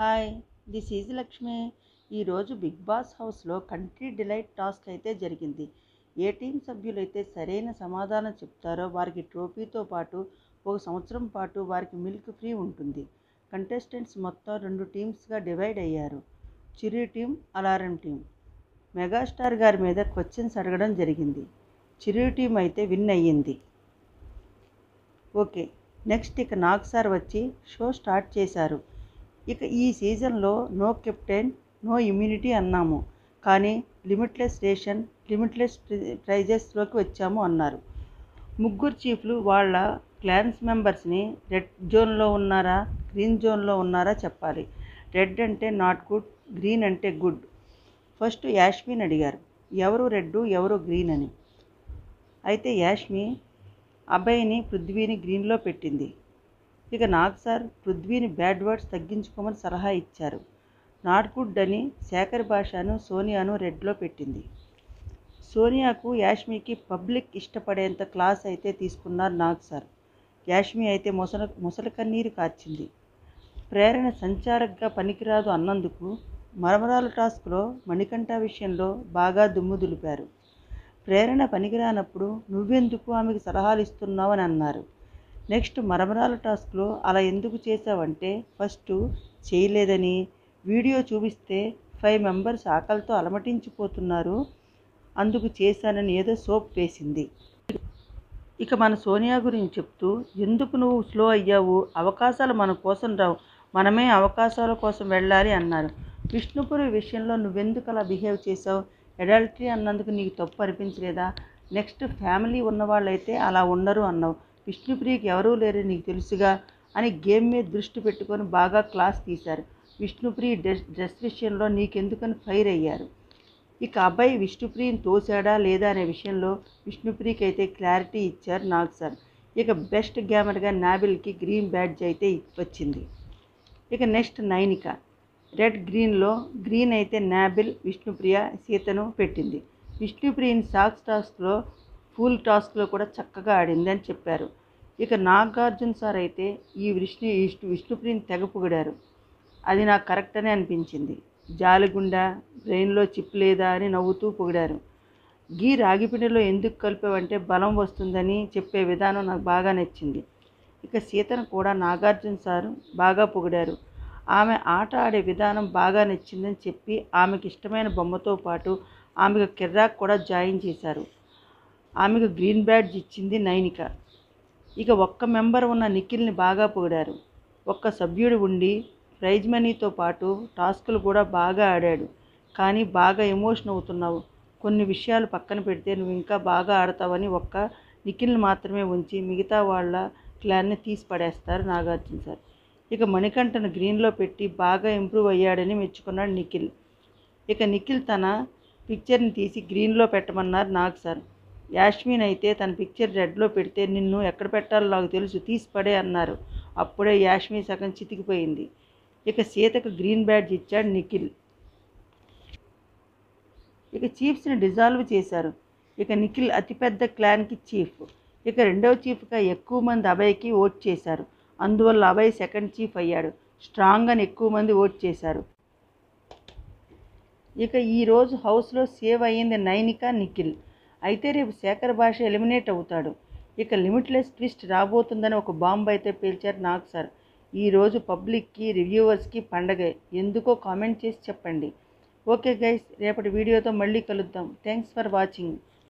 Hi, this is Lakshmi. ఈరోజు big boss హౌస్లో country delight task అయితే జరిగింది. ఏ టీం సభ్యులైతే సరైన సమాధానం చెప్తారో వారికి ట్రోఫీతో పాటు 1 సంవత్సరం పాటు వారికి మిల్క్ ఫ్రీ ఉంటుంది. కంటెస్టెంట్స్ మొత్తం 2 టీమ్స్గా డివైడ్ అయ్యారు. చిరు టీం, అలారం టీం. మెగాస్టార్ గారి మీద క్వశ్చన్స్ అడగడం జరిగింది. చిరు టీం అయితే విన్ అయ్యింది. ఓకే, నెక్స్ట్ ఇక నాగ్ సార్ వచ్చి షో స్టార్ట్ చేశారు. ఇక ఈ సీజన్లో నో కెప్టెన్, నో ఇమ్యూనిటీ అన్నాము, కానీ లిమిట్లెస్ రేషన్, లిమిట్లెస్ ప్రైజెస్లోకి వచ్చాము అన్నారు. ముగ్గురు చీఫ్లు వాళ్ళ క్లాన్స్ మెంబర్స్ని రెడ్ జోన్లో ఉన్నారా, గ్రీన్ జోన్లో ఉన్నారా చెప్పాలి. రెడ్ అంటే నాట్ గుడ్, గ్రీన్ అంటే గుడ్. ఫస్ట్ యాష్మిని అడిగారు, ఎవరు రెడ్ ఎవరు గ్రీన్ అని. అయితే యాష్మి అభయ్ని, పృథ్వీని గ్రీన్లో పెట్టింది. ఇక నాగ్ సార్ పృథ్వీని బ్యాడ్ వర్డ్స్ తగ్గించుకోమని సలహా ఇచ్చారు. నాట్ గుడ్ అని శేఖర్ భాషను, సోనియాను రెడ్లో పెట్టింది. సోనియాకు, యాష్మికి పబ్లిక్ ఇష్టపడేంత క్లాస్ అయితే తీసుకున్నారు నాగ్ సార్. యాష్మి అయితే ముసలి కన్నీరు కార్చింది. ప్రేరణ సంచారకగా పనికిరాదు అన్నందుకు మరమరాల టాస్క్లో మణికంఠ విషయంలో బాగా దుమ్ము దులిపారు. ప్రేరణ పనికిరానప్పుడు నువ్వెందుకు ఆమెకు సలహాలు ఇస్తున్నావు అని అన్నారు. నెక్స్ట్ మరమరాల టాస్క్లో అలా ఎందుకు చేశావంటే, ఫస్ట్ చేయలేదని, వీడియో చూపిస్తే 5 మెంబర్స్ ఆకలితో అలమటించిపోతున్నారు, అందుకు చేశానని ఏదో సోప్ వేసింది. ఇక మన సోనియా గురించి చెప్తూ, ఎందుకు నువ్వు స్లో అయ్యావు, అవకాశాలు మన కోసం రావు, మనమే అవకాశాల కోసం వెళ్ళాలి అన్నారు. విష్ణుపురి విషయంలో నువ్వెందుకు అలా బిహేవ్ చేసావు, అడల్టరీ అన్నందుకు నీకు తప్పు అనిపించలేదా. నెక్స్ట్ ఫ్యామిలీ ఉన్నవాళ్ళైతే అలా ఉండరు అన్నావు, విష్ణుప్రియకి ఎవరూ లేరు నీకు తెలుసుగా అని గేమ్ మీద దృష్టి పెట్టుకొని బాగా క్లాస్ తీశారు. విష్ణుప్రియ డ్రెస్ విషయంలో నీకెందుకని ఫైర్ అయ్యారు. ఇక అబ్బాయి విష్ణుప్రియని తోసాడా లేదా అనే విషయంలో విష్ణుప్రియకి అయితే క్లారిటీ ఇచ్చారు నాగ్ సార్. ఇక బెస్ట్ గేమర్గా నాబిల్కి గ్రీన్ బ్యాడ్జ్ అయితే వచ్చింది. ఇక నెక్స్ట్ నైనిక రెడ్ గ్రీన్లో, గ్రీన్ అయితే నాబిల్, విష్ణుప్రియ, సీతను పెట్టింది. విష్ణుప్రియని సాక్స్ టాస్క్లో, ఫుల్ టాస్క్లో కూడా చక్కగా ఆడింది అని చెప్పారు. ఇక నాగార్జున సార్ అయితే ఈ విష్ణుప్రియని తెగ పొగిడారు. అది నాకు కరెక్ట్ అని అనిపించింది. జాలిగుండ, బ్రెయిన్లో చిప్ లేదా అని నవ్వుతూ పొగిడారు. గీ రాగిపిండిలో ఎందుకు కలిపావంటే బలం వస్తుందని చెప్పే విధానం నాకు బాగా నచ్చింది. ఇక సీతను కూడా నాగార్జున సార్ బాగా పొగిడారు. ఆమె ఆట ఆడే విధానం బాగా నచ్చిందని చెప్పి ఆమెకి ఇష్టమైన బొమ్మతో పాటు ఆమెకు కిర్రాక్ కూడా జాయిన్ చేశారు. ఆమెకు గ్రీన్ బ్యాడ్జ్ ఇచ్చింది నైనిక. ఇక ఒక్క మెంబర్ ఉన్న నిఖిల్ని బాగా పొగిడారు. ఒక్క సభ్యుడు ఉండి ప్రైజ్ మనీతో పాటు టాస్కులు కూడా బాగా ఆడాడు, కానీ బాగా ఎమోషన్ అవుతున్నావు, కొన్ని విషయాలు పక్కన పెడితే నువ్వు ఇంకా బాగా ఆడతావని ఒక్క నిఖిల్ని మాత్రమే ఉంచి మిగతా వాళ్ళ క్లాన్ని తీసి పడేస్తారు నాగార్జున సార్. ఇక మణికంఠను గ్రీన్లో పెట్టి బాగా ఇంప్రూవ్ అయ్యాడని మెచ్చుకున్నాడు నిఖిల్. ఇక నిఖిల్ తన పిక్చర్ని తీసి గ్రీన్లో పెట్టమన్నారు నాగ్ సార్. యాష్మిన్ అయితే తన పిక్చర్ రెడ్లో పెడితే నిన్ను ఎక్కడ పెట్టాలో నాకు తెలుసు, తీసి పడే అన్నారు. అప్పుడే యాష్మి సగం చితికిపోయింది. ఇక సీతకు గ్రీన్ బ్యాడ్జ్ ఇచ్చాడు నిఖిల్. ఇక చీఫ్స్ని డిజాల్వ్ చేశారు. ఇక నిఖిల్ అతిపెద్ద క్లాన్కి చీఫ్. ఇక రెండవ చీఫ్గా ఎక్కువ మంది అభయ్కి ఓట్ చేశారు, అందువల్ల అభయ్ సెకండ్ చీఫ్ అయ్యాడు. స్ట్రాంగ్ అని ఎక్కువ మంది ఓట్ చేశారు. ఇక ఈరోజు హౌస్లో సేవ్ అయ్యింది నైనిక, నిఖిల్. అయితే రేపు శేఖర్ భాష ఎలిమినేట్ అవుతాడు. ఇక లిమిట్లెస్ ట్విస్ట్ రాబోతుందని ఒక బాంబు అయితే పేల్చారు నాగ్ సార్. ఈరోజు పబ్లిక్కి, రివ్యూవర్స్కి పండగే, ఎందుకో కామెంట్ చేసి చెప్పండి. ఓకే గైస్, రేపటి వీడియోతో మళ్ళీ కలుద్దాం. Thanks for watching.